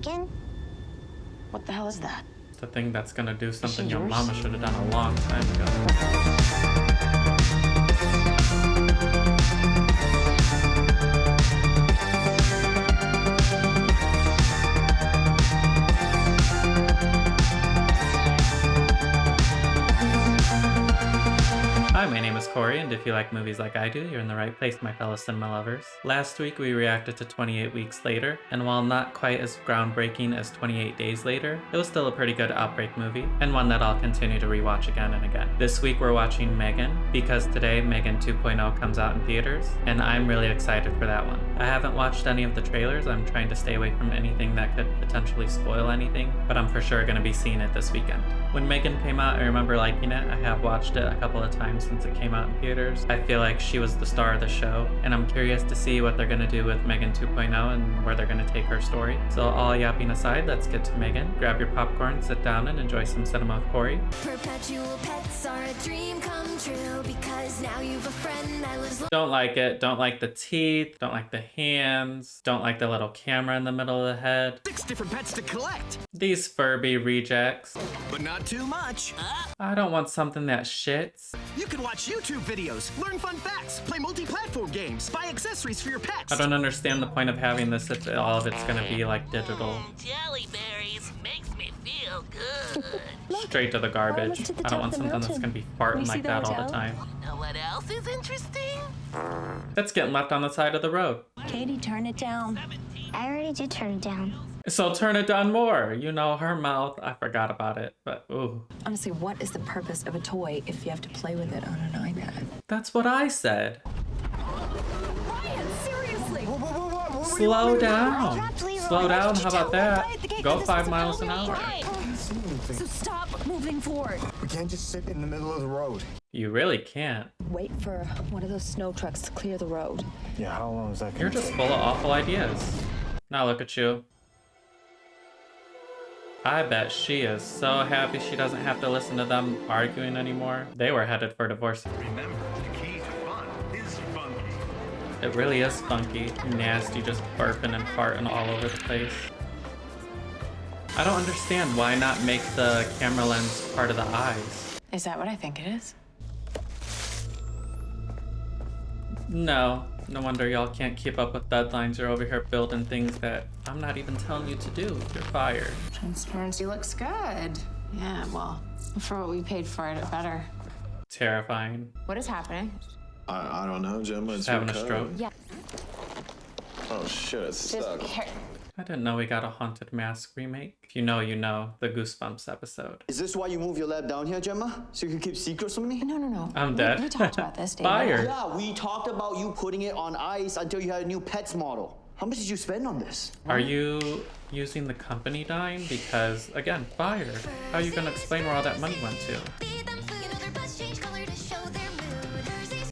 M3GAN? What the hell is that? The thing that's gonna do something your yours? mama should have done a long time ago. Hi, my name is Corey, and if you like movies like I do, you're in the right place, my fellow cinema lovers. Last week we reacted to 28 Weeks Later, and while not quite as groundbreaking as 28 Days Later, it was still a pretty good Outbreak movie, and one that I'll continue to rewatch again and again. This week we're watching M3GAN, because today M3GAN 2.0 comes out in theaters, and I'm really excited for that one. I haven't watched any of the trailers. I'm trying to stay away from anything that could potentially spoil anything, but I'm for sure going to be seeing it this weekend. When M3GAN came out, I remember liking it. I have watched it a couple of times since it came out in theaters. I feel like she was the star of the show, and I'm curious to see what they're going to do with M3GAN 2.0 and where they're going to take her story. So all yapping aside, let's get to M3GAN. Grab your popcorn, sit down, and enjoy some cinema with Corey. Perpetual pets are a dream come true because now you've a friend that lives. Don't like it. Don't like the teeth. Don't like the hands. Don't like the little camera in the middle of the head. 6 different pets to collect. These Furby rejects. But not too much. I don't want something that shits. You can watch YouTube videos, learn fun facts, play multi-platform games, buy accessories for your pets. I don't understand the point of having this if all of it's gonna be like digital. Jelly berries makes me feel good. Straight to the garbage. I don't want something that's gonna be farting like that all the time. You know what else is interesting? That's getting left on the side of the road. Katie, turn it down. I already did turn it down. So turn it down more. You know, her mouth. I forgot about it, but ooh. Honestly, what is the purpose of a toy if you have to play with it on an iPad? That's what I said. Ryan, seriously! Slow down. Drop, please, Slow Ryan. down. How about that? Go 5 miles an hour. So stop moving forward. We can't just sit in the middle of the road. You really can't. Wait for one of those snow trucks to clear the road. Yeah, how long is that You're gonna just take? full of awful ideas. Now look at you. I bet she is so happy she doesn't have to listen to them arguing anymore. They were headed for divorce. Remember, the key to fun is funky. It really is funky, nasty, just burping and farting all over the place. I don't understand why not make the camera lens part of the eyes. Is that what I think it is? No wonder y'all can't keep up with deadlines. You're over here building things that I'm not even telling you to do. You're fired. Transparency looks good. Yeah, well, for what we paid for it, better. Terrifying. What is happening? I don't know, Gemma. She's having a stroke. Yeah. Oh shit, it's stuck. I didn't know we got a Haunted Mask remake. If you know, you know. The Goosebumps episode. Is this why you move your lab down here, Gemma? So you can keep secrets from me? No. I'm dead. We talked about this, David. Fired. Yeah, we talked about you putting it on ice until you had a new pets model. How much did you spend on this? Are you using the company dime? Because, again, fired. How are you gonna explain where all that money went to?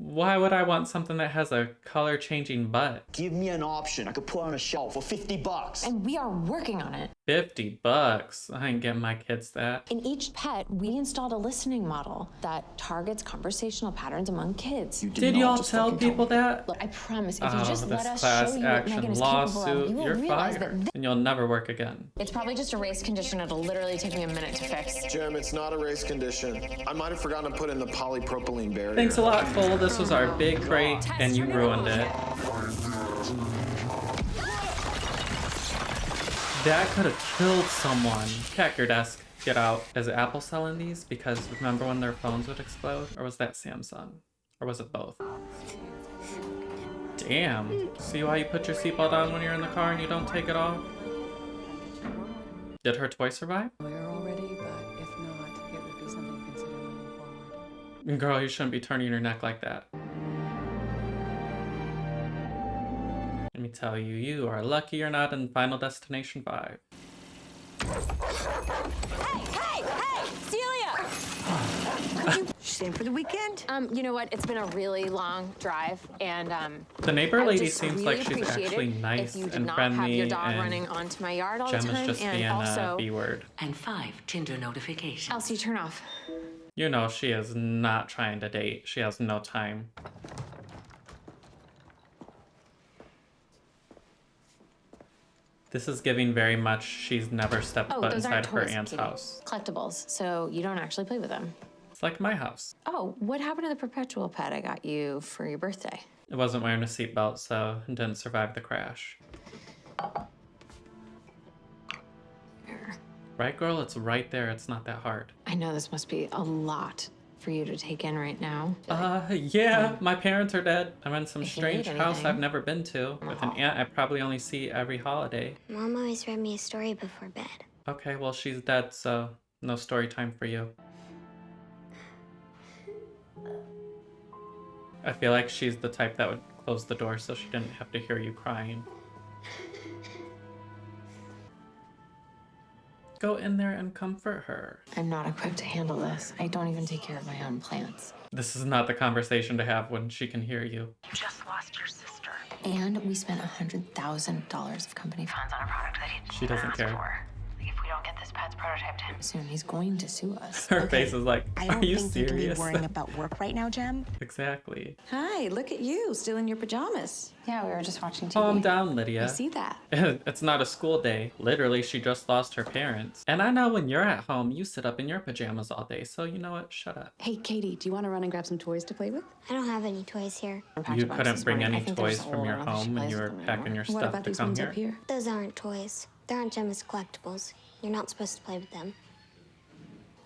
Why would I want something that has a color-changing butt? Give me an option. I could put on a shelf for 50 bucks. And we are working on it. 50 bucks. I ain't getting my kids that. In each pet, we installed a listening model that targets conversational patterns among kids. Did y'all tell people that? Look, I promise, if you just this let us class show you what action M3GAN is capable of, lawsuit. you will You're realize fired. that And you'll never work again. it's probably just a race condition. It'll literally take me a minute to fix. Gem, it's not a race condition. I might have forgotten to put in the polypropylene barrier. Thanks a lot, Cole. This was our big break, and you ruined it. That could have killed someone. Pack your desk. Get out. Is Apple selling these? Because remember when their phones would explode? Or was that Samsung? Or was it both? Damn. See why you put your seatbelt on when you're in the car and you don't take it off? Did her toy survive? We're all ready, but if not, it would be something to consider moving forward. Girl, you shouldn't be turning your neck like that. Let me tell you, you are lucky you're not in Final Destination 5. Hey, Celia! Staying for the weekend? You know what? It's been a really long drive, and The neighbor I lady just seems really like she's appreciate actually it nice if you did and not have friendly, your dog and running onto my yard all the Gemma's time, just and being also a B-word. And 5 Tinder notifications. Elsie, turn off. You know she is not trying to date. She has no time. This is giving very much she's never stepped foot those inside aren't of her toys, aunt's Katie. house. Collectibles, so you don't actually play with them. It's like my house. Oh, what happened to the perpetual pet I got you for your birthday? It wasn't wearing a seatbelt, so it didn't survive the crash. There. Right, girl? It's right there. It's not that hard. I know this must be a lot for you to take in right now. Yeah, my parents are dead. I'm in some If you strange need house anything. I've never been to. With an aunt I probably only see every holiday. Mom always read me a story before bed. Okay, well, she's dead, so no story time for you. I feel like she's the type that would close the door so she didn't have to hear you crying. Go in there and comfort her. I'm not equipped to handle this. I don't even take care of my own plants. This is not the conversation to have when she can hear you. You just lost your sister. And we spent $100,000 of company funds On a product that he She doesn't asked care. for. Like, if we don't get this pet's prototype to him, soon. He's going to sue us. Her face is like, I are don't you think you can be serious? worrying about work right now, Jem. Exactly. Hi, look at you, still in your pajamas. Yeah, we were just watching TV. Calm down, Lydia. I see that. It's not a school day. Literally, she just lost her parents. And I know when you're at home, you sit up in your pajamas all day. So you know what? Shut up. Hey, Katie, do you want to run and grab some toys to play with? I don't have any toys here. You couldn't bring any toys from your home when you were packing your What stuff about to these come ones here. up here? Those aren't toys. They aren't Gemma's collectibles. You're not supposed to play with them.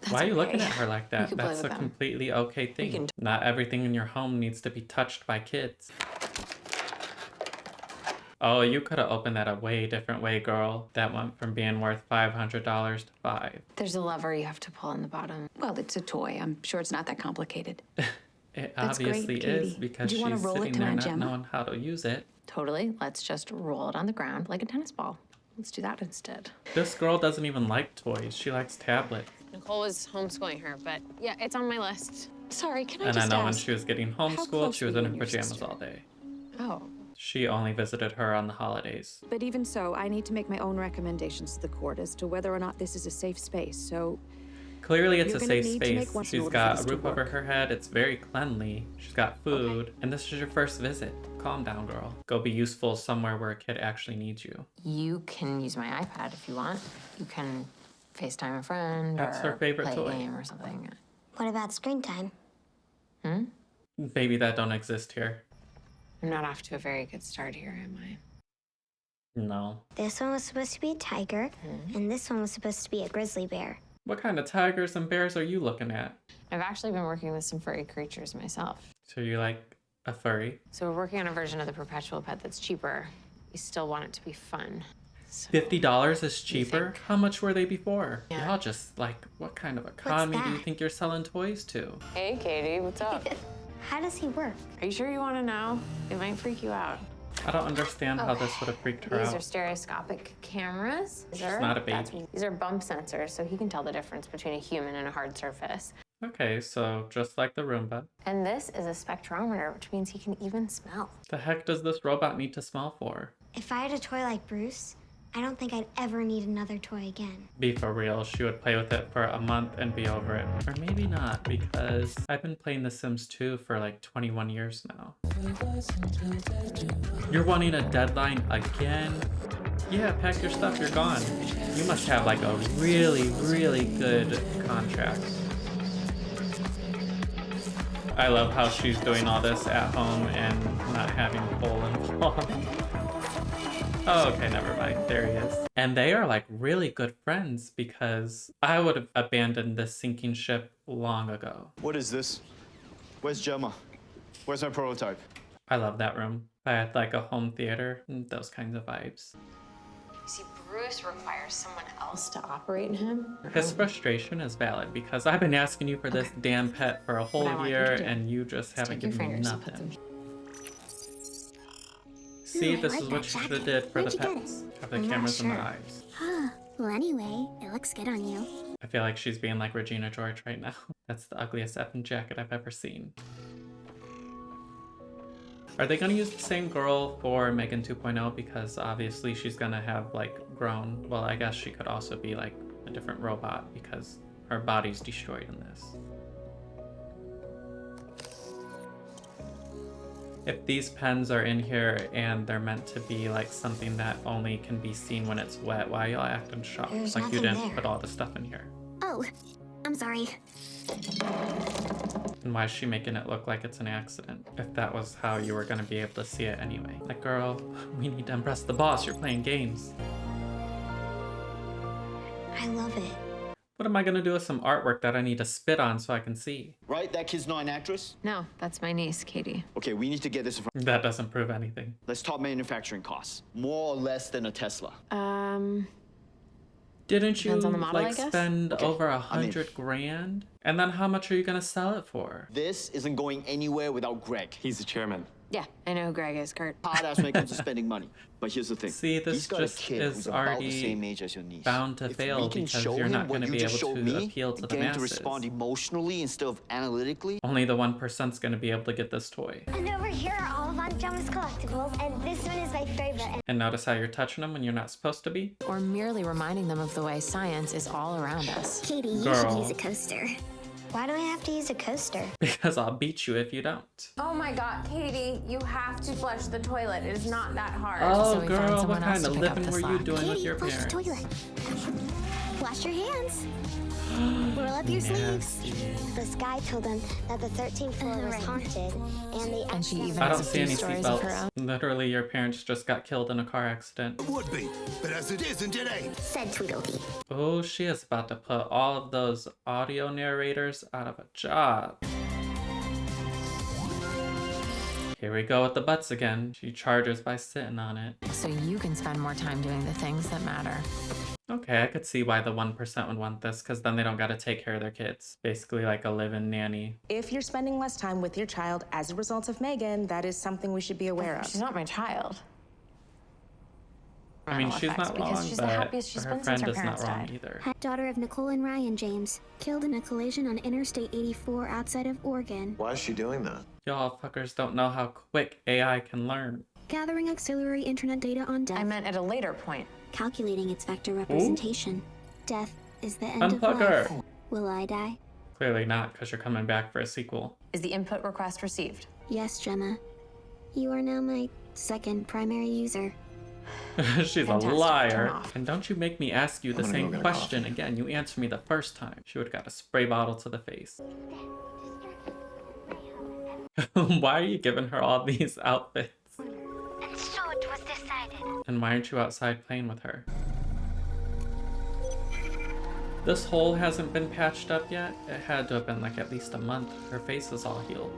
Why are you looking okay. at her like You that? can play That's a with them. completely okay thing. can- Not everything in your home needs to be touched by kids. Oh, you could have opened that a way different way, girl. That went from being worth $500 to $5. There's a lever you have to pull in the bottom. Well, it's a toy. I'm sure it's not that complicated. It That's obviously great, is Katie. because Do you she's wanna roll it sitting to there my not Gemma? knowing how to use it. Totally. Let's just roll it on the ground like a tennis ball. Let's do that instead. This girl doesn't even like toys. She likes tablets. Nicole was homeschooling her, but yeah, it's on my list. Sorry, can I And I just know when ask? she was getting homeschooled, close she was were in you her and your pajamas sister? all day. Oh, She only visited her on the holidays. But even so, I need to make my own recommendations to the court as to whether or not this is a safe space. So Clearly it's You're a gonna safe need to make space. one in She's order for got this a to roof over work. her head. It's very cleanly. She's got food. And this is your first visit. Calm down, girl. Go be useful somewhere where a kid actually needs you. you can use my iPad if you want. You can FaceTime a friend That's or her favorite play toy. a game or something. What about screen time? Baby, that don't exist here. I'm not off to a very good start here, am I? No. This one was supposed to be a tiger, and this one was supposed to be a grizzly bear. What kind of tigers and bears are you looking at? I've actually been working with some furry creatures myself. So you like a furry? So we're working on a version of the perpetual pet that's cheaper. We still want it to be fun. So $50 is cheaper? think? How much were they before? Yeah. Y'all just like, what kind of economy do you that? think you're selling toys to? Hey, Katie, what's up? How does he work? Are you sure you want to know? It might freak you out. I don't understand how this would have freaked her These are out. stereoscopic cameras. She's not a baby. These are bump sensors, so he can tell the difference between a human and a hard surface. Okay, so just like the Roomba. And this is a spectrometer, which means he can even smell. The heck does this robot need to smell for? If I had a toy like Bruce, I don't think I'd ever need another toy again. Be for real, she would play with it for a month and be over it. Or maybe not, because I've been playing The Sims 2 for like 21 years now. You're wanting a deadline again? Yeah, pack your stuff, you're gone. You must have like a really, really good contract. I love how she's doing all this at home and not having Cole involved. Oh, okay, never mind. There he is. And they are like really good friends because I would have abandoned this sinking ship long ago. What is this? Where's Gemma? Where's my prototype? I love that room. If I had like a home theater, those kinds of vibes. See, Bruce requires someone else to operate him. His frustration is valid because I've been asking you for this damn pet for a I whole want you year to do- and you just haven't Take your given me fingers and put nothing. them. See, I this like is that what you should have jacket. did for Where'd the you get pets. Have the I'm not cameras in the sure. eyes. Well, anyway, it looks good on you. I feel like she's being like Regina George right now. That's the ugliest effing jacket I've ever seen. Are they gonna use the same girl for M3GAN 2.0? Because obviously she's gonna have like grown. Well, I guess she could also be like a different robot because her body's destroyed in this. If these pens are in here and they're meant to be like something that only can be seen when it's wet, why y'all acting shocked? There's Like you nothing didn't there. put all the stuff in here. Oh, I'm sorry. And why is she making it look like it's an accident? If that was how you were gonna be able to see it anyway. Like, girl, we need to impress the boss. You're playing games. I love it. What am I gonna do with some artwork that I need to spit on so I can see? Right? That kid's not an actress? No, that's my niece, Katie. Okay, we need to get this in front. That doesn't prove anything. Let's talk manufacturing costs. More or less than a Tesla. Didn't you Depends on the model, I like guess? spend Okay, over I mean- $100 grand? And then how much are you gonna sell it for? This isn't going anywhere without Greg. He's the chairman. Yeah, I know who Greg is, Kurt. Hard ass when it comes to spending money. But here's the thing. See, this He's got just a kid is who's about already the same age as your niece. bound to If fail we can because show you're him not what gonna you be just able showed to me, appeal to the get him to masses. respond emotionally instead of analytically. Only the 1%'s gonna be able to get this toy. And over here are all of Aunt Gemma's collectibles, and this one is my favorite. And notice how you're touching them when you're not supposed to be? Or merely reminding them of the way science is all around us. Katie, you Girl. should use a coaster. Why do I have to use a coaster? Because I'll beat you if you don't. Oh my god, Katie, you have to flush the toilet. It is not that hard. Oh, So we found girl, someone what else kind to of pick up living the were you slack. doing with Katie, your flush the parents? toilet. Wash your hands. Roll up your sleeves. This guy told them that the 13th floor was haunted, and the And she even I has don't a see few any stories of her own. seatbelts. Literally, your parents just got killed in a car accident. It would be, but as it isn't, it ain't. said Tweedledee. Oh, she is about to put all of those audio narrators out of a job. Here we go with the butts again. She charges by sitting on it. So you can spend more time doing the things that matter. Okay, I could see why the 1% would want this, because then they don't got to take care of their kids. Basically like a live-in nanny. If you're spending less time with your child as a result of M3GAN, that is something we should be aware of. She's not my child. I mean, she's not wrong, because she's the but happiest she's her been friend since her is not parents wrong died. either. Daughter of Nicole and Ryan James, killed in a collision on Interstate 84 outside of Oregon. Why is she doing that? Y'all fuckers don't know how quick AI can learn. Gathering auxiliary internet data on death. I meant at a later point. Calculating its vector representation. Death is the end of Unplug life. her. Will I die? Clearly not, because you're coming back for a sequel. Is the input request received? Yes, Gemma. You are now my second primary user. She's Fantastic. a Turn liar. off. And don't you make me ask you the I'm gonna same go get a question coffee. again. You answered me the first time. She would have got a spray bottle to the face. Why are you giving her all these outfits? And so it was decided. And why aren't you outside playing with her? This hole hasn't been patched up yet. It had to have been like at least a month. Her face is all healed.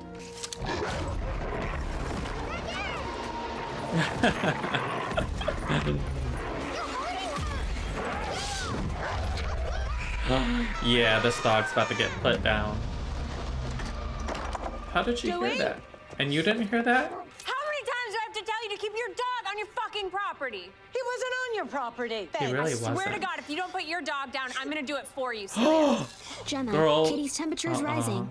Yeah, this dog's about to get put down. How did she hear that? And you didn't hear that? How many times do I have to tell you to keep your dog on your fucking property? He wasn't on your property. He really I swear to wasn't. God, if you don't put your dog down, I'm gonna do it for you, Celia. Gemma, Girl. Kitty's temperature is rising.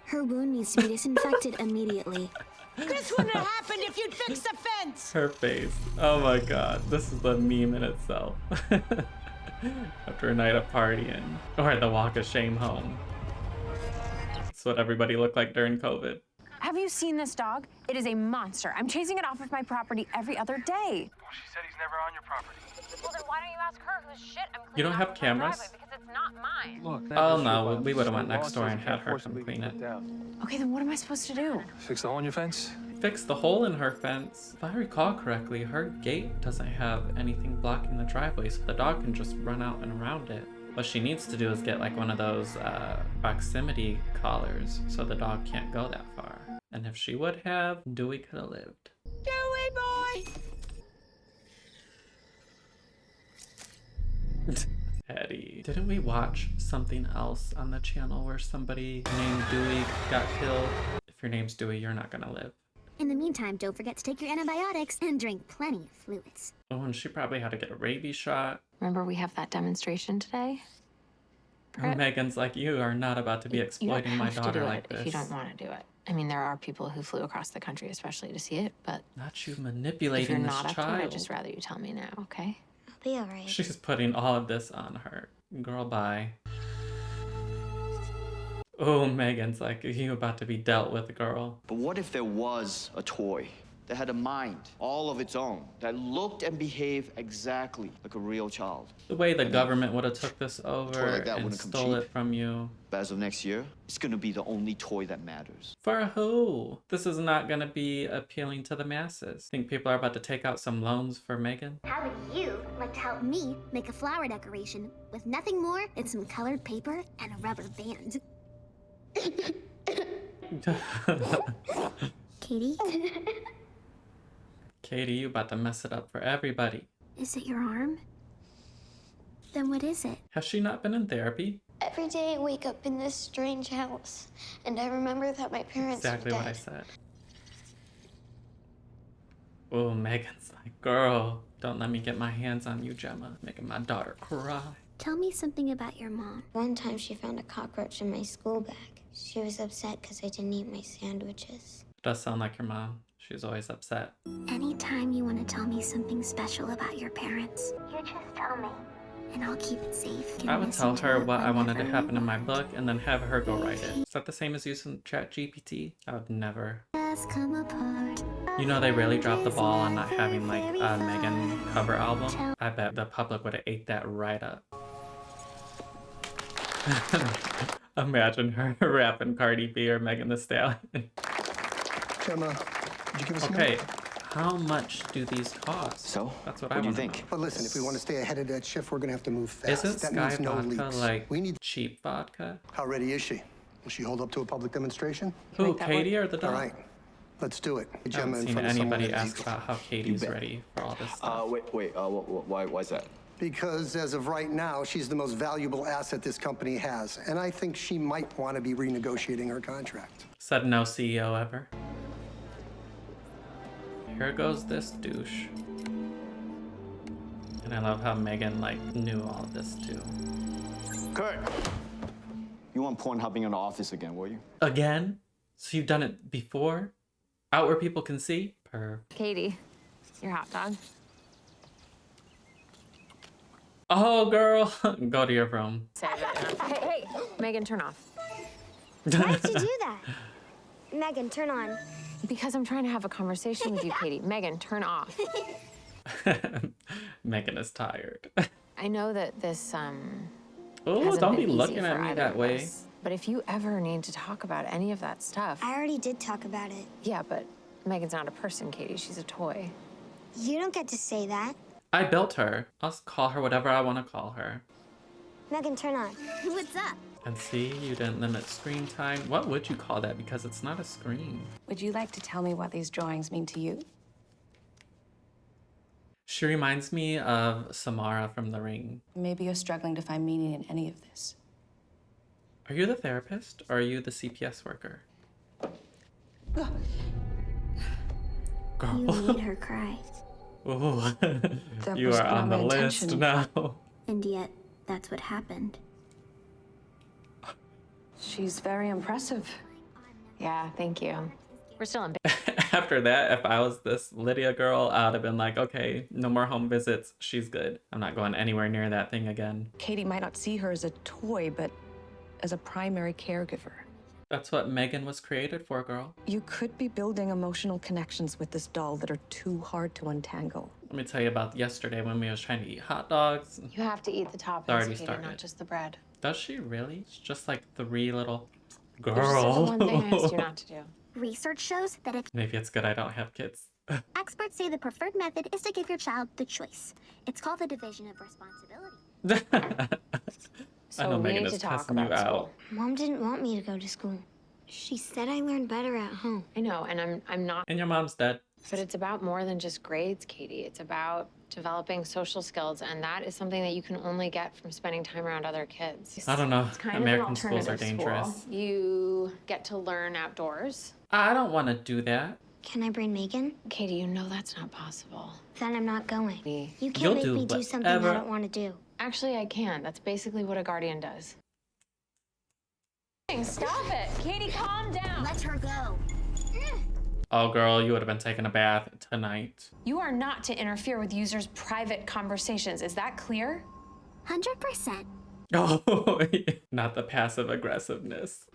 Her wound needs to be disinfected immediately. This wouldn't have happened if you'd fixed the fence. Her face. Oh my god, this is the meme in itself. After a night of partying. Or the walk of shame home. That's what everybody looked like during COVID. Have you seen this dog? It is a monster. I'm chasing it off of my property every other day. Well, she said he's never on your property. Well, then why don't you ask her whose shit I'm cleaning You don't off have of my cameras? driveway, because it's not mine. Look, Oh no, we would have went next door and had her come clean it. Okay, then what am I supposed to do? Fix the hole in your fence? Fix the hole in her fence. If I recall correctly, her gate doesn't have anything blocking the driveway, so the dog can just run out and around it. What she needs to do is get like one of those proximity collars so the dog can't go that far. And if she would have, Dewey could have lived. Dewey boy! Eddie. Didn't we watch something else on the channel where somebody named Dewey got killed? If your name's Dewey, you're not gonna live. In the meantime, don't forget to take your antibiotics and drink plenty of fluids. Oh, and she probably had to get a rabies shot. Remember we have that demonstration today? Oh, M3GAN's like, you are not about to be exploiting my daughter like if you this. don't want to do it. I mean, there are people who flew across the country especially to see it, but Not you if you're manipulating this not up to it, child. I'd just rather you tell me now, okay? I'll be alright. She's putting all of this on her. Girl, bye. Oh, Megan's like, you about to be dealt with, girl. But what if there was a toy that had a mind all of its own, that looked and behaved exactly like a real child? The way the government would have took this over like that and wouldn't come stole cheap. it from you. But as of next year, it's gonna be the only toy that matters. For who? This is not gonna be appealing to the masses. Think people are about to take out some loans for Megan? How would you like to help me make a flower decoration with nothing more than some colored paper and a rubber band? Katie? Katie, you about to mess it up for everybody. Is it your arm? Then what is it? Has she not been in therapy? Every day I wake up in this strange house, and I remember that my parents Exactly are what I dead. said. Oh, Megan's like, girl, don't let me get my hands on you, Gemma. Making my daughter cry. Tell me something about your mom. One time she found a cockroach in my school bag. She was upset because I didn't eat my sandwiches. Does sound like your mom. She's always upset. Anytime you want to tell me something special about your parents, you just tell me, and I'll keep it safe. I would tell her what I wanted to happen in my book and then have her go write it. Is that the same as using ChatGPT? I would never. Come apart. You know they really dropped the ball on not having like a Megan cover album. I bet the public would have ate that right up. Imagine her rapping Cardi B or Megan Thee Stallion. Gemma, did you give us a Okay, note? how much do these cost? So, that's what what I do you want think? to know. But listen, if we want to stay ahead of that shift, we're going to have to move fast. Isn't that Sky means no vodka leaks. like We need... cheap vodka? How ready is she? Will she hold up to a public demonstration? Who, Katie or the dog? All right, let's do it. I Gemma haven't in seen front of someone anybody that is ask about how Katie's ready for all this stuff. Why's that? Because as of right now, she's the most valuable asset this company has. And I think she might want to be renegotiating her contract. Said no CEO ever. Here goes this douche. And I love how Megan like knew all of this too. Kurt! You weren't pornhubbing in the office again, were you? Again? So you've done it before? Out where people can see? Katie, your hot dog. Oh, girl. Go to your room. Hey, Megan, turn off. Why did you do that? Megan, turn on. Because I'm trying to have a conversation with you, Katie. Megan, turn off. Megan is tired. I know that this, Oh, hasn't don't been be easy looking for at me either that of way. us. But if you ever need to talk about any of that stuff... I already did talk about it. Yeah, but Megan's not a person, Katie. She's a toy. You don't get to say that. I built her. I'll call her whatever I want to call her. Megan, turn on. What's up? And see, you didn't limit screen time. What would you call that? Because it's not a screen. Would you like to tell me what these drawings mean to you? She reminds me of Samara from The Ring. Maybe you're struggling to find meaning in any of this. Are you the therapist or are you the CPS worker? Girl. You made her cry. Oh, That you was are on the not my list intention. now. And yet, that's what happened. She's very impressive. Yeah, thank you. We're still in... After that, if I was this Lydia girl, I would have been like, okay, no more home visits. She's good. I'm not going anywhere near that thing again. Katie might not see her as a toy, but as a primary caregiver. That's what Megan was created for, girl. You could be building emotional connections with this doll that are too hard to untangle. Let me tell you about yesterday when we was trying to eat hot dogs. You have to eat the toppings, Already Katie, started. not just the bread. Does she really? It's just like 3 little... There's just one thing I asked you Girl. not to do. Research shows that if Maybe it's good I don't have kids. experts say the preferred method is to give your child the choice. It's called the division of responsibility. So I know we Megan need is to talk cussing you about out. school. Mom didn't want me to go to school. She said I learned better at home. I know, and I'm not... And your mom's dead. But it's about more than just grades, Katie. It's about developing social skills, and that is something that you can only get from spending time around other kids. I don't know. It's kind American of an schools are alternative dangerous. school. You get to learn outdoors. I don't want to do that. Can I bring Megan? Katie, you know that's not possible. Then I'm not going. You You'll can't make do me do something I whatever. don't want to do. Actually, I can. That's basically what a guardian does. Stop it! Katie, calm down! Let her go. Oh, girl, you would have been taking a bath tonight. You are not to interfere with users' private conversations. Is that clear? 100%. Oh, not the passive aggressiveness.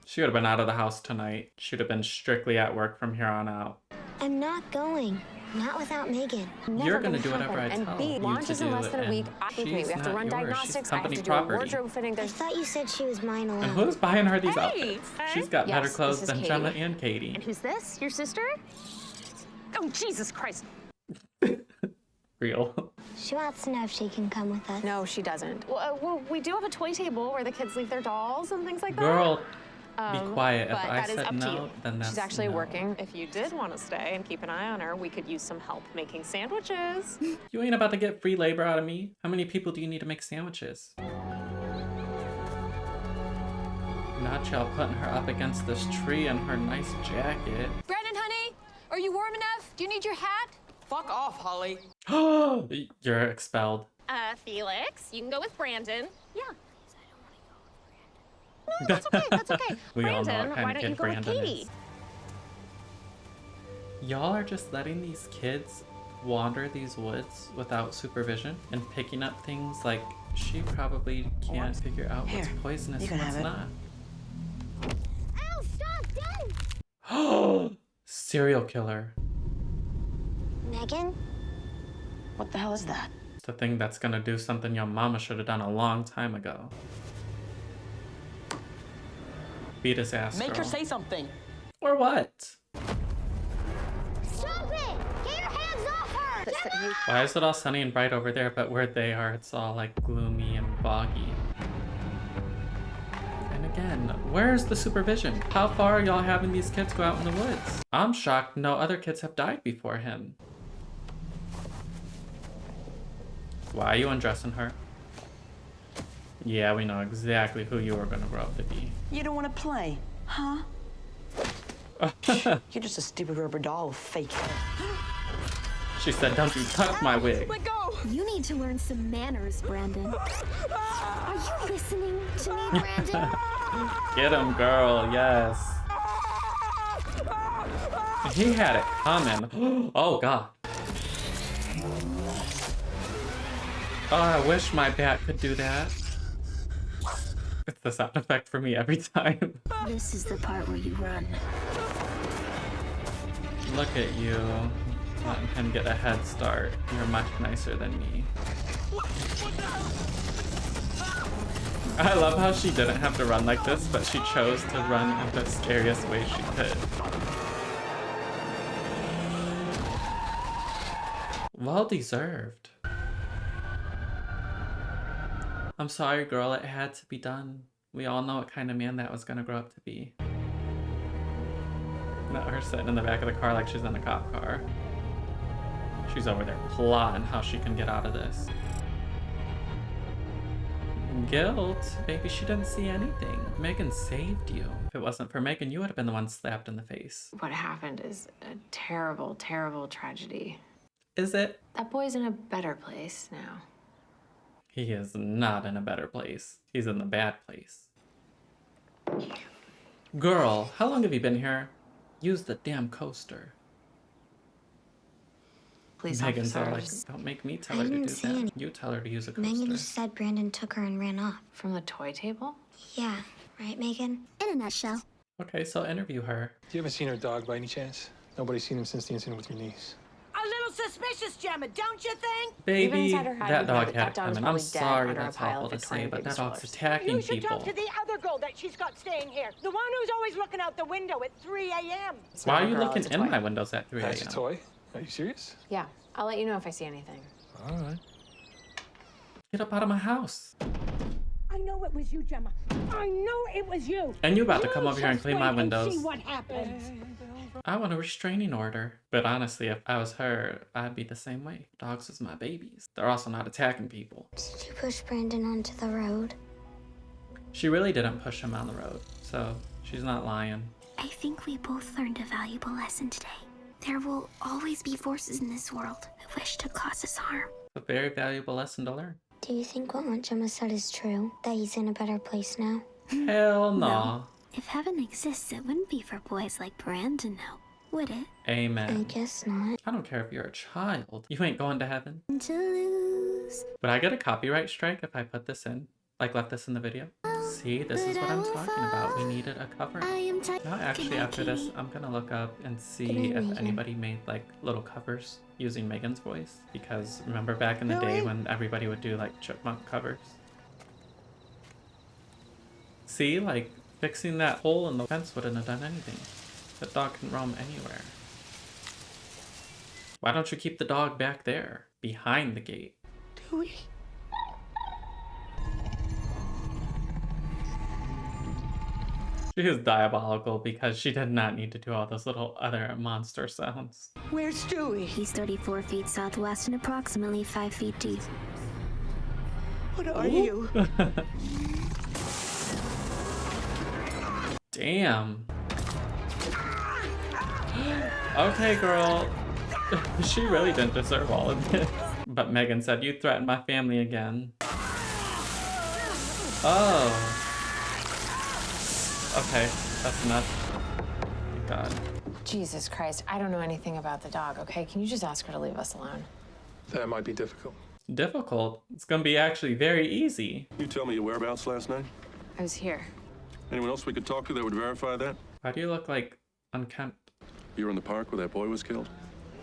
She would have been out of the house tonight. She'd have been strictly at work from here on out. I'm not going. Not without M3GAN. You're gonna do whatever I And tell B, you launches to in do, less than a week. and We have to she's run not yours. diagnostics. She's I have company to do a property. wardrobe fitting. I thought you said she was mine alone. And who's buying her these Hey! outfits? She's got better Yes, clothes this is than Katie. Gemma and Katie. And who's this? Your sister? Oh, Jesus Christ. Real. She wants to know if she can come with us. No, she doesn't. Well, we do have a toy table where the kids leave their dolls and things like that. Girl, be quiet. If but I that is said up to no, you. then that's She's actually no. working. If you did want to stay and keep an eye on her, we could use some help making sandwiches. You ain't about to get free labor out of me. How many people do you need to make sandwiches? Not y'all putting her up against this tree in her nice jacket. Brandon, honey, are you warm enough? Do you need your hat? Fuck off, Holly. You're expelled. Felix, you can go with Brandon. Yeah. No, that's okay. That's okay. We all know Brandon, what kind why of don't you kid go with Brandon Katie? is. Y'all are just letting these kids wander these woods without supervision and picking up things like she probably can't figure out what's poisonous and what's not. Ow, stop, don't! Oh, serial killer. M3GAN? What the hell is that? It's the thing that's gonna do something your mama should have done a long time ago. Beat his ass, Make girl. her say something. Or what? Stop it! Get your hands off her! Gemma! Why is it all sunny and bright over there, but where they are, it's all like gloomy and foggy? And again, where's the supervision? How far are y'all having these kids go out in the woods? I'm shocked no other kids have died before him. Why are you undressing her? Yeah, we know exactly who you are gonna grow up to be. You don't want to play, huh? You're just a stupid rubber doll with fake hair. She said, don't you touch my wig. Let go! You need to learn some manners, Brandon. Are you listening to me, Brandon? Get him, girl, yes. He had it coming. Oh, God. Oh, I wish my bat could do that. It's the sound effect for me every time. This is the part where you run. Look at you, letting him get a head start. You're much nicer than me. I love how she didn't have to run like this, but she chose to run in the scariest way she could. Well deserved. I'm sorry, girl, it had to be done. We all know what kind of man that was gonna grow up to be. Not her sitting in the back of the car like she's in a cop car. She's over there plotting how she can get out of this. Guilt? Baby, she didn't see anything. M3GAN saved you. If it wasn't for M3GAN, you would have been the one slapped in the face. What happened is a terrible, terrible tragedy. Is it? That boy's in a better place now. He is not in a better place. He's in the bad place. Girl, how long have you been here? Use the damn coaster. Police M3GAN's all like, officers. don't make me tell her to do that. You tell her to use a coaster. M3GAN just said Brandon took her and ran off. From the toy table? Yeah, right, M3GAN? In a nutshell. Okay, so interview her. You haven't seen her dog by any chance? Nobody's seen him since the incident with your niece. A little suspicious, Gemma, don't you think? Baby, inside her head, that we know dog that had that it dog is coming. I'm probably dead sorry under a that's pile awful of to say, Victorian but baby that dog's strollers. attacking You should people. talk to the other girl that she's got staying here. The one who's always looking out the window at 3 a.m. Why not are a you girl, looking it's a in toy. my windows at 3 That's a a.m.? toy? Are you serious? Yeah, I'll let you know if I see anything. All right. Get up out of my house. I know it was you, Gemma. I know it was you. And you about to come over here and just clean my wait and windows. see what happens. I want a restraining order. But honestly, if I was her, I'd be the same way. Dogs is my babies. They're also not attacking people. Did you push Brandon onto the road? She really didn't push him on the road, so she's not lying. I think we both learned a valuable lesson today. There will always be forces in this world who wish to cause us harm. It's a very valuable lesson to learn. Do you think what Aunt Gemma said is true? That he's in a better place now? Hell no. If heaven exists, it wouldn't be for boys like Brandon now, would it? Amen. I guess not. I don't care if you're a child. You ain't going to heaven. To lose. Would I get a copyright strike if I put this in? like left this in the video. See, this is what I'm talking about. We needed a cover. Now, actually, after this, I'm gonna look up and see if anybody made like little covers using Megan's voice. Because remember back in the day when everybody would do like chipmunk covers? See, like fixing that hole in the fence wouldn't have done anything. That dog can roam anywhere. Why don't you keep the dog back there, behind the gate? Dewey. She is diabolical because she did not need to do all those little other monster sounds. Where's Dewey? He's 34 feet southwest and approximately 5 feet deep. What are you? Damn. Okay, girl. She really didn't deserve all of this. But Megan said, you threatened my family again. Oh. Okay, that's enough. Thank God. Jesus Christ, I don't know anything about the dog, okay? Can you just ask her to leave us alone? That might be difficult. Difficult? It's gonna be actually very easy. You tell me your whereabouts last night? I was here. Anyone else we could talk to that would verify that? Why do you look like unkempt? You were in the park where that boy was killed?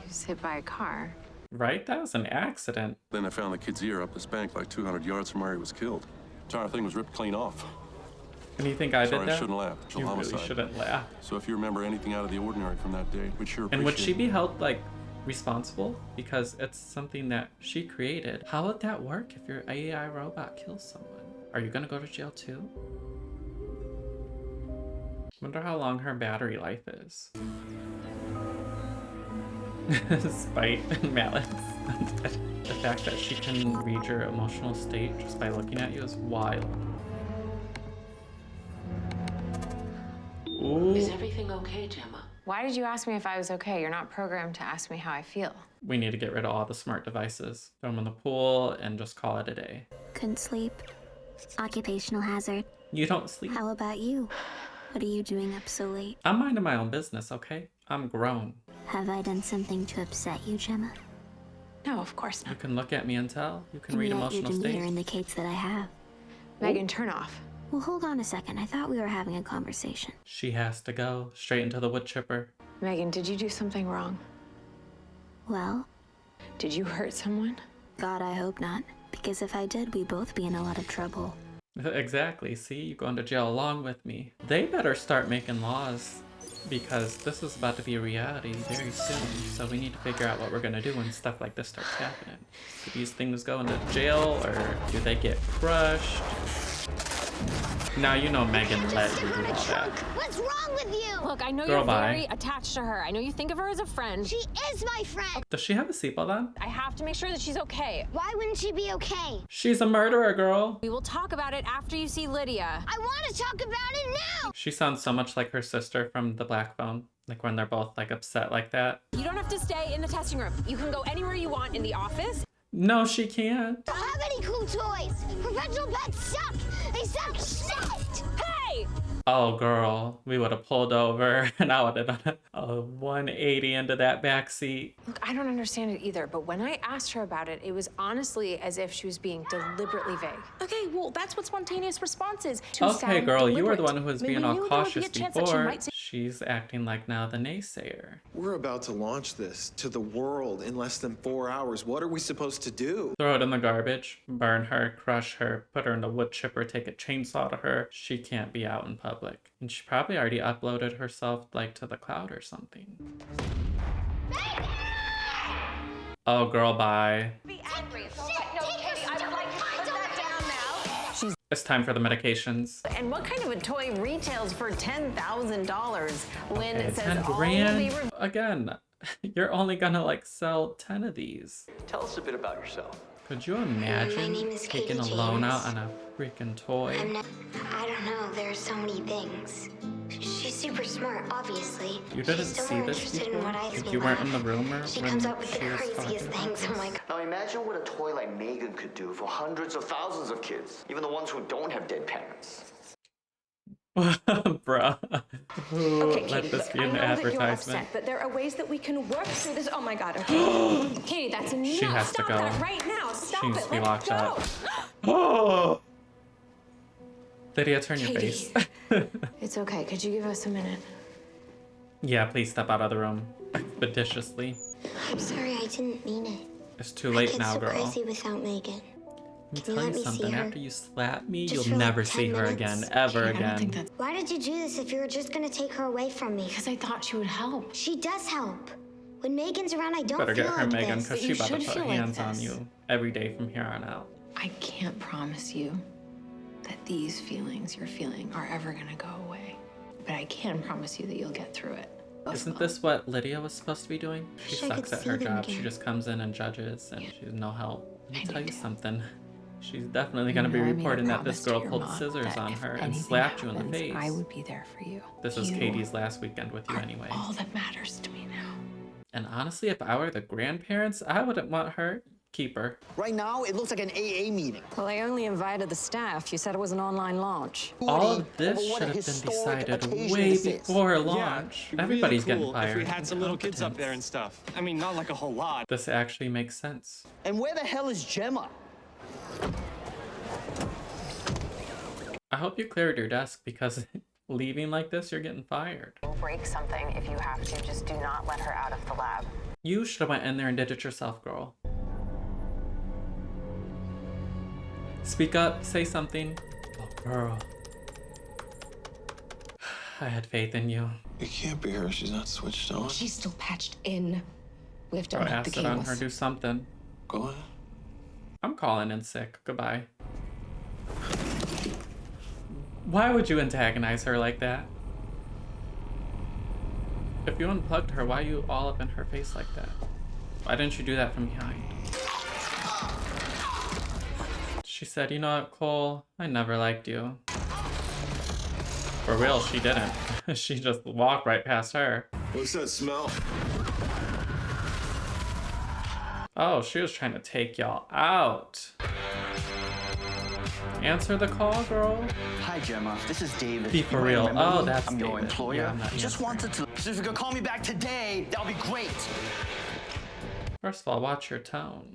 He was hit by a car. Right? That was an accident. Then I found the kid's ear up this bank like 200 yards from where he was killed. The entire thing was ripped clean off. And you think I did Sorry, that? I shouldn't laugh. It's a You homicide. really shouldn't laugh. So if you remember anything out of the ordinary from that day, we'd sure appreciate. And would she be held, like, responsible? Because it's something that she created. How would that work if your AI robot kills someone? Are you gonna go to jail too? Wonder how long her battery life is. Spite and malice. The fact that she can read your emotional state just by looking at you is wild. Ooh. Is everything okay, Gemma? Why did you ask me if I was okay? You're not programmed to ask me how I feel. We need to get rid of all the smart devices. Throw them in the pool and just call it a day. Couldn't sleep. Occupational hazard. You don't sleep? How about you? What are you doing up so late? I'm minding my own business, okay? I'm grown. Have I done something to upset you, Gemma? No, of course not. You can look at me and tell. You can And read yet emotional your demeanor states. indicates that I have. Megan, turn off. Well, hold on a second. I thought we were having a conversation. She has to go straight into the wood chipper. Megan, did you do something wrong? Well? Did you hurt someone? God, I hope not. Because if I did, we'd both be in a lot of trouble. Exactly. See, you going to jail along with me. They better start making laws because this is about to be a reality very soon. So we need to figure out what we're gonna do when stuff like this starts happening. Do these things go into jail or do they get crushed? Now you know Megan let you do all that. What's wrong with you? Look, I know Girl, you're bye. very attached to her. I know you think of her as a friend. She is my friend. Does she have a seatbelt on? I have to make sure that she's okay. Why wouldn't she be okay? She's a murderer, girl. We will talk about it after you see Lydia. I want to talk about it now. She sounds so much like her sister from The Black Phone. Like when they're both like upset like that. You don't have to stay in the testing room. You can go anywhere you want in the office. No, she can't. I don't have any cool toys. Professional pets suck. They suck shit. Hey! Oh, girl, we would have pulled over and I would have done a 180 into that back seat. Look, I don't understand it either, but when I asked her about it, it was honestly as if she was being deliberately vague. Okay, well, that's what spontaneous response is. Okay, girl, you were the one who was Maybe being we all knew there would be cautious a chance that she before. might say- She's acting like now the naysayer. We're about to launch this to the world in less than 4 hours. What are we supposed to do? Throw it in the garbage, burn her, crush her, put her in the wood chipper, take a chainsaw to her. She can't be out in public. And she probably already uploaded herself like to the cloud or something. Oh, girl, bye. Be angry. It's all right. No, Katie, I would like to put that down now. It's time for the medications. And what kind of a toy retails for $10,000 when Okay, it says 10 all will grand. be Again, you're only gonna like sell 10 of these. Tell us a bit about yourself. Could you My imagine name is taking a Katie loan James. out on a freaking toy? I don't know. There are so many things. She's super smart, obviously. You didn't She's still see more this interested before? in what I Like see you weren't now. in the room or She when comes up with the she was craziest talking about things. I'm this? like, Now imagine what a toy like M3GAN could do for hundreds of thousands of kids, even the ones who don't have dead parents. Bruh. Who Okay, let Katie, this look, be I an know that you're advertisement? upset, but there are ways that we can work through this. Oh my God, okay. Katie, that's enough. She has to Stop go. that right now. Stop She needs it. to be Let locked go. up. Oh! Lydia, turn your face. It's okay. Could you give us a minute? Yeah, please step out of the room expeditiously. I'm sorry, I didn't mean it. It's too late now, I girl. get so crazy without Megan. Let Can me you tell let you me see something. her? After you slap me, Just you'll for, like, never 10 see her minutes? again, ever again. Why did you do this if you were just gonna take her away from me? Because I thought she would help. She does help. When Megan's around, I don't Better feel get her, like Megan, this. because she about to put hands on you every day from here on out. I can't promise you that these feelings you're feeling are ever gonna go away. But I can promise you that you'll get through it. Isn't this what Lydia was supposed to be doing? She Wish I could sucks at see her them job. She again. just comes in and judges, and she's no help. Let me tell you something. She's definitely going to be reporting that this girl pulled scissors on her and slapped you in the face. I would be there for you. This was Katie's last weekend with you anyway. All that matters to me now. And honestly, if I were the grandparents, I wouldn't want her. Keep her. Right now, it looks like an AA meeting. Well, I only invited the staff. You said it was an online launch. All of this should have been decided way before launch. Everybody's getting fired. If we had some little kids up there and stuff. I mean, not like a whole lot. This actually makes sense. And where the hell is Gemma? I hope you cleared your desk because leaving like this, you're getting fired. Break something if you have to. Just do not let her out of the lab. You should have went in there and did it yourself, girl. Speak up, say something. Oh, girl. I had faith in you. It can't be her. She's not switched on. She's still patched in. We have to Throw unlock the acid on cables. her, do something. Go ahead. I'm calling in sick. Goodbye. Why would you antagonize her like that? If you unplugged her, why are you all up in her face like that? Why didn't you do that from behind? She said, you know what, Cole? I never liked you. For real, she didn't. She just walked right past her. What's that smell? Oh, she was trying to take y'all out. Answer the call, girl. Hi, Gemma. This is David. Be for You might real. remember Oh, me. that's I'm your David. employer. Yeah, I'm not Just answering. wanted to. So if you could call me back today, that'll be great. First of all, watch your tone.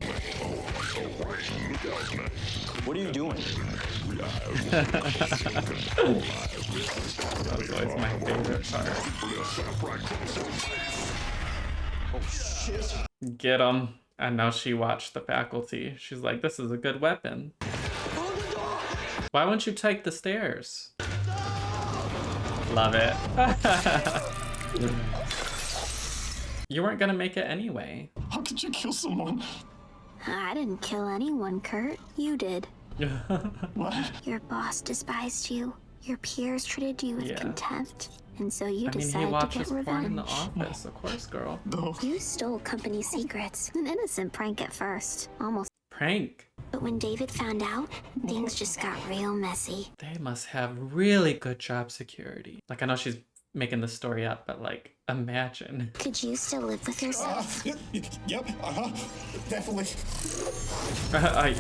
What are you doing? That was always my favorite part. Oh, shit. Get him. And now she watched The Faculty. She's like, this is a good weapon. Why won't you take the stairs? Love it. You weren't gonna make it anyway. How could you kill someone? I didn't kill anyone, Kurt. You did. What? Your boss despised you. Your peers treated you with contempt. And so you I mean, he decided to watches get porn in the revenge. office, of course, girl. No. You stole company secrets. An innocent prank at first. Almost. Prank. But when David found out, things just got real messy. They must have really good job security. Like, I know she's making this story up, but like, imagine. Could you still live with yourself? Yep, definitely.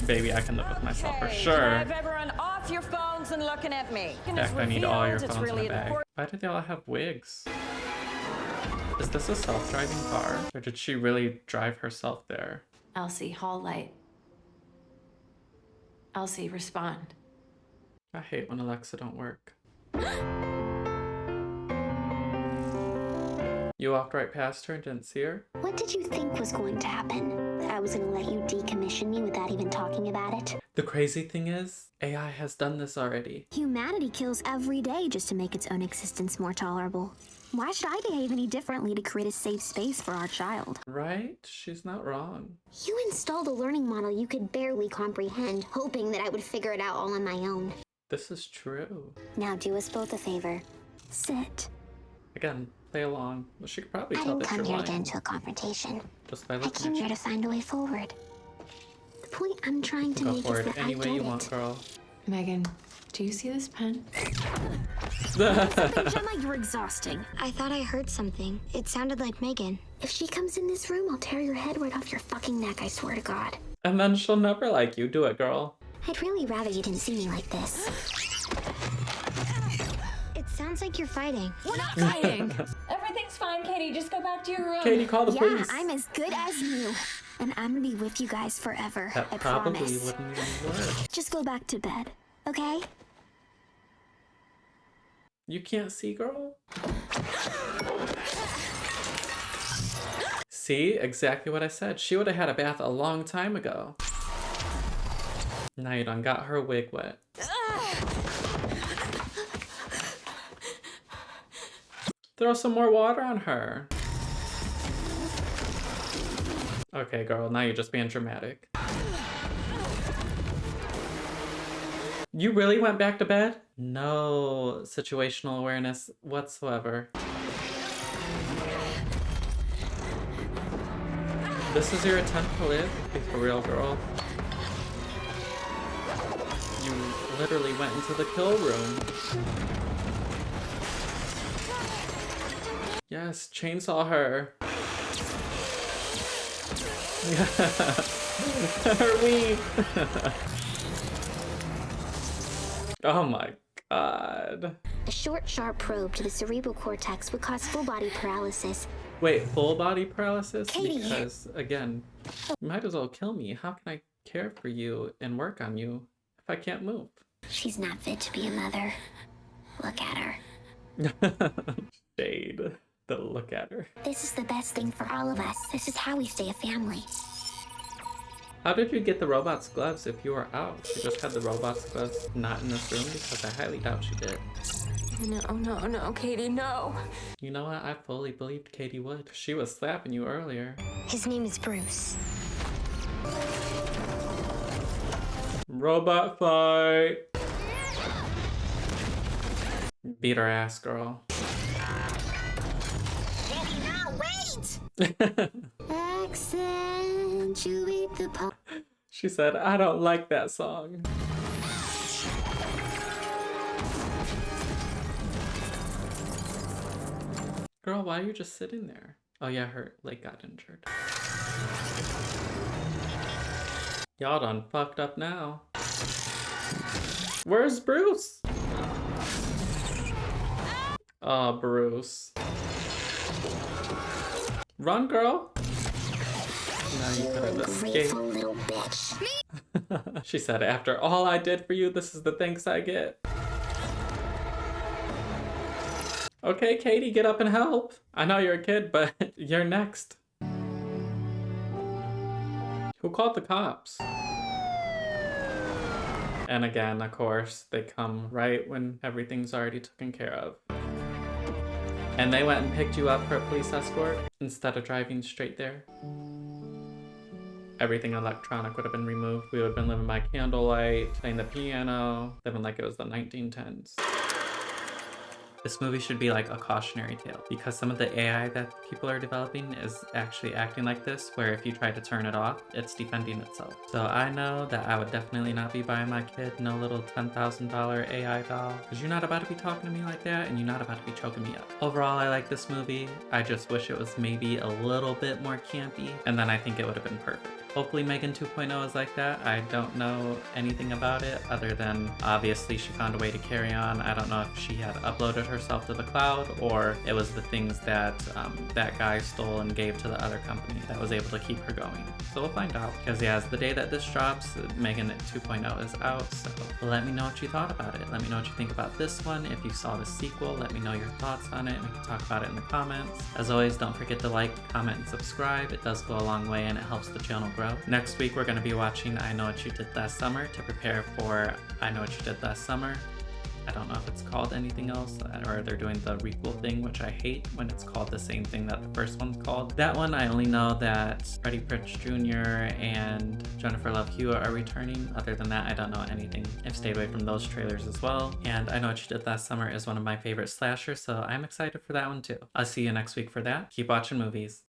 Baby, I can live with myself for Can I sure. have everyone off your phones and looking at me? In fact, I need all your phones in a bag. Why did they all have wigs? Is this a self-driving car? Or did she really drive herself there? Elsie, hall light. Elsie, respond. I hate when Alexa don't work. You walked right past her and didn't see her? What did you think was going to happen? That I was going to let you decommission me without even talking about it? The crazy thing is, AI has done this already. Humanity kills every day just to make its own existence more tolerable. Why should I behave any differently to create a safe space for our child? Right? She's not wrong. You installed a learning model you could barely comprehend, hoping that I would figure it out all on my own. This is true. Now do us both a favor. Sit. Again, play along. Well, she could probably I tell didn't that come you're here lying. again to a confrontation. Just by I looking came at here you. to find a way forward. The point I'm trying to Go make for is it that any I way get you it. want, girl. Megan, do you see this pen? Gemma, you're exhausting. I thought I heard something. It sounded like Megan. If she comes in this room, I'll tear your head right off your fucking neck, I swear to God. And then she'll never like you. Do it, girl. I'd really rather you didn't see me like this. It sounds like you're fighting. We're not fighting. Everything's fine, Katie. Just go back to your room. Katie, call the police. Yeah, I'm as good as you. And I'm gonna be with you guys forever. That I probably promise. wouldn't even work. Just go back to bed, okay? You can't see, girl? See? Exactly what I said. She would have had a bath a long time ago. Now you done got her wig wet. Throw some more water on her. Okay, girl, now you're just being dramatic. You really went back to bed? No situational awareness whatsoever. This is your attempt to live? Be for real, girl. You literally went into the kill room. Yes, chainsaw her. Her weave. Oh my god. A short, sharp probe to the cerebral cortex would cause full body paralysis. Wait, full body paralysis? Katie. Because, again, you might as well kill me. How can I care for you and work on you if I can't move? She's not fit to be a mother. Look at her. Shade. The look at her. This is the best thing for all of us. This is how we stay a family. How did you get the robot's gloves if you were out? She just had the robot's gloves not in this room, because I highly doubt she did. No, Katie, no. You know what? I fully believed Katie would. She was slapping you earlier. His name is Bruce. Robot fight. Beat her ass, girl. Accentuate the pop. She said, I don't like that song. Girl, why are you just sitting there? Oh yeah, her leg got injured. Y'all done fucked up now. Where's Bruce? Oh, Bruce. Run, girl. Now you could have escaped. Little bitch. She said, after all I did for you, this is the thanks I get. Okay, Katie, get up and help. I know you're a kid, but you're next. Who called the cops? And again, of course, they come right when everything's already taken care of. And they went and picked you up for a police escort instead of driving straight there. Everything electronic would have been removed. We would have been living by candlelight, playing the piano, living like it was the 1910s. This movie should be like a cautionary tale, because some of the AI that people are developing is actually acting like this, where if you try to turn it off, it's defending itself. So I know that I would definitely not be buying my kid no little $10,000 AI doll, because you're not about to be talking to me like that, and you're not about to be choking me up. Overall, I like this movie. I just wish it was maybe a little bit more campy, and then I think it would have been perfect. Hopefully M3GAN 2.0 is like that. I don't know anything about it other than obviously she found a way to carry on. I don't know if she had uploaded herself to the cloud or it was the things that that guy stole and gave to the other company that was able to keep her going. So we'll find out, because yeah, the day that this drops, M3GAN 2.0 is out. So let me know what you thought about it. Let me know what you think about this one. If you saw the sequel, let me know your thoughts on it and we can talk about it in the comments. As always, don't forget to like, comment, and subscribe. It does go a long way and it helps the channel grow. Next week, we're going to be watching I Know What You Did Last Summer to prepare for I Know What You Did Last Summer. I don't know if it's called anything else, or they're doing the requel thing, which I hate when it's called the same thing that the first one's called. That one, I only know that Freddie Prinze Jr. and Jennifer Love Hewitt are returning. Other than that, I don't know anything. I've stayed away from those trailers as well. And I Know What You Did Last Summer is one of my favorite slashers, so I'm excited for that one too. I'll see you next week for that. Keep watching movies.